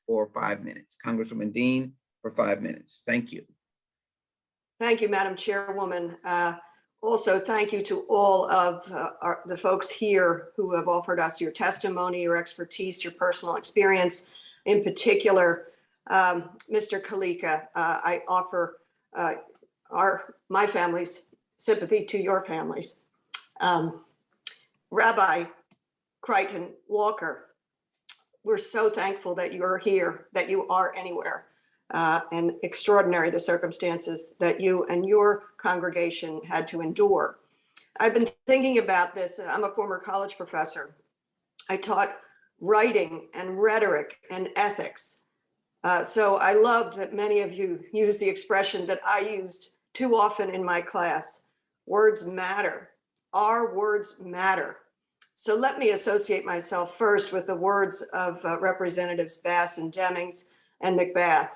for 5 minutes. Congresswoman Dean for 5 minutes. Thank you. Thank you, Madam Chairwoman. Also, thank you to all of the folks here who have offered us your testimony, your expertise, your personal experience. In particular, Mr. Kalika, I offer my family's sympathy to your families. Rabbi Crichton Walker, we're so thankful that you're here, that you are anywhere, and extraordinary the circumstances that you and your congregation had to endure. I've been thinking about this. I'm a former college professor. I taught writing and rhetoric and ethics. So I loved that many of you used the expression that I used too often in my class. Words matter. Our words matter. So let me associate myself first with the words of Representatives Bass and Demings and McBath.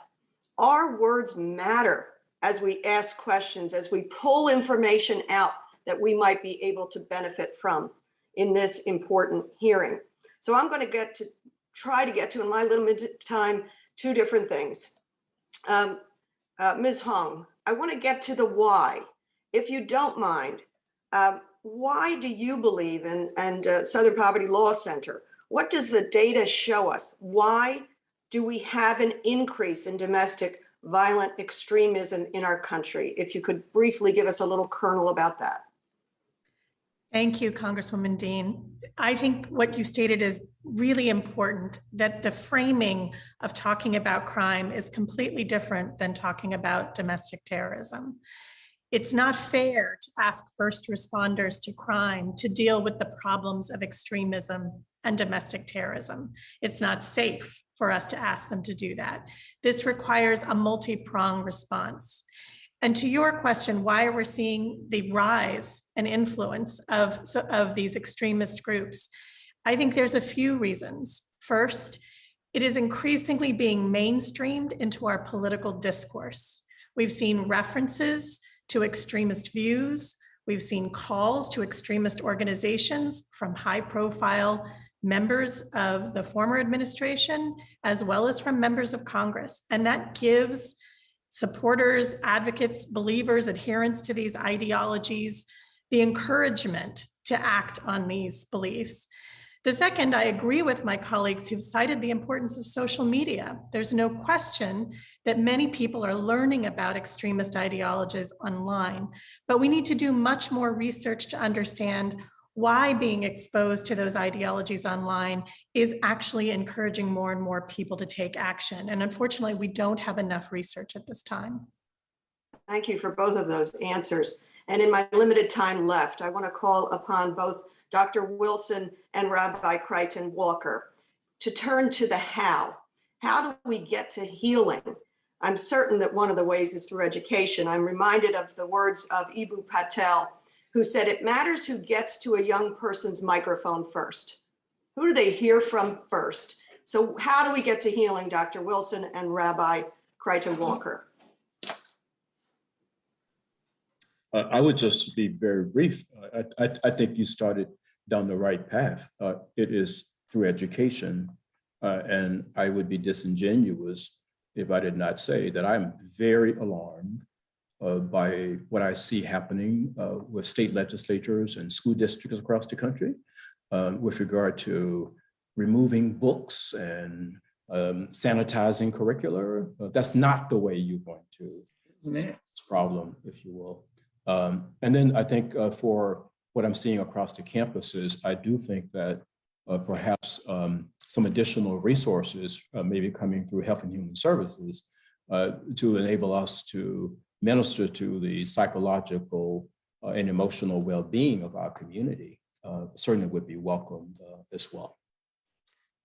Our words matter as we ask questions, as we pull information out that we might be able to benefit from in this important hearing. So I'm going to try to get to, in my limited time, two different things. Ms. Hong, I want to get to the why. If you don't mind, why do you believe in Southern Poverty Law Center? What does the data show us? Why do we have an increase in domestic violent extremism in our country? If you could briefly give us a little kernel about that. Thank you, Congresswoman Dean. I think what you stated is really important, that the framing of talking about crime is completely different than talking about domestic terrorism. It's not fair to ask first responders to crime to deal with the problems of extremism and domestic terrorism. It's not safe for us to ask them to do that. This requires a multi-pronged response. And to your question, why are we seeing the rise and influence of these extremist groups? I think there's a few reasons. First, it is increasingly being mainstreamed into our political discourse. We've seen references to extremist views. We've seen calls to extremist organizations from high-profile members of the former administration, as well as from members of Congress. And that gives supporters, advocates, believers, adherents to these ideologies the encouragement to act on these beliefs. The second, I agree with my colleagues who've cited the importance of social media. There's no question that many people are learning about extremist ideologies online, but we need to do much more research to understand why being exposed to those ideologies online is actually encouraging more and more people to take action. And unfortunately, we don't have enough research at this time. Thank you for both of those answers. And in my limited time left, I want to call upon both Dr. Wilson and Rabbi Crichton Walker to turn to the how. How do we get to healing? I'm certain that one of the ways is through education. I'm reminded of the words of Eboo Patel, who said, "It matters who gets to a young person's microphone first. Who do they hear from first?" So how do we get to healing, Dr. Wilson and Rabbi Crichton Walker? I would just be very brief. I think you started down the right path. It is through education, and I would be disingenuous if I did not say that I'm very alarmed by what I see happening with state legislatures and school districts across the country with regard to removing books and sanitizing curricula. That's not the way you're going to solve this problem, if you will. And then I think for what I'm seeing across the campuses, I do think that perhaps some additional resources may be coming through Health and Human Services to enable us to minister to the psychological and emotional well-being of our community. Certainly would be welcomed as well.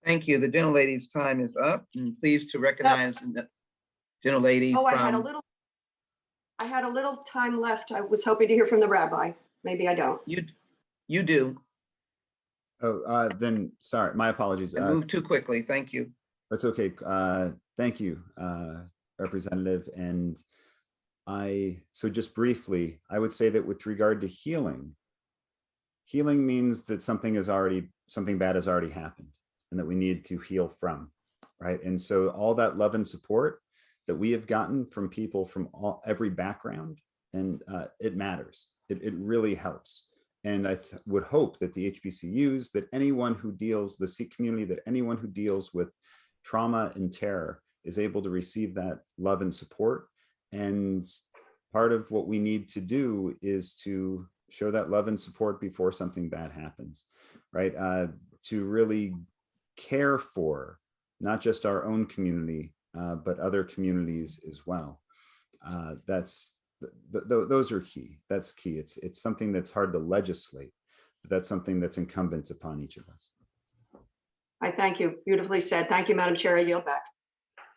Thank you. The gentlelady's time is up. I'm pleased to recognize the gentlelady from... I had a little time left. I was hoping to hear from the rabbi. Maybe I don't. You do. Oh, then sorry, my apologies. I moved too quickly. Thank you. That's okay. Thank you, Representative. And so just briefly, I would say that with regard to healing, healing means that something bad has already happened and that we need to heal from. right? And so all that love and support that we have gotten from people from every background, and it matters. It really helps. And I would hope that the HBCUs, that anyone who deals, the Sikh community, that anyone who deals with trauma and terror is able to receive that love and support. And part of what we need to do is to show that love and support before something bad happens, right? To really care for not just our own community, but other communities as well. Those are key. That's key. It's something that's hard to legislate, but that's something that's incumbent upon each of us. I thank you. Beautifully said. Thank you, Madam Chair. I yield back.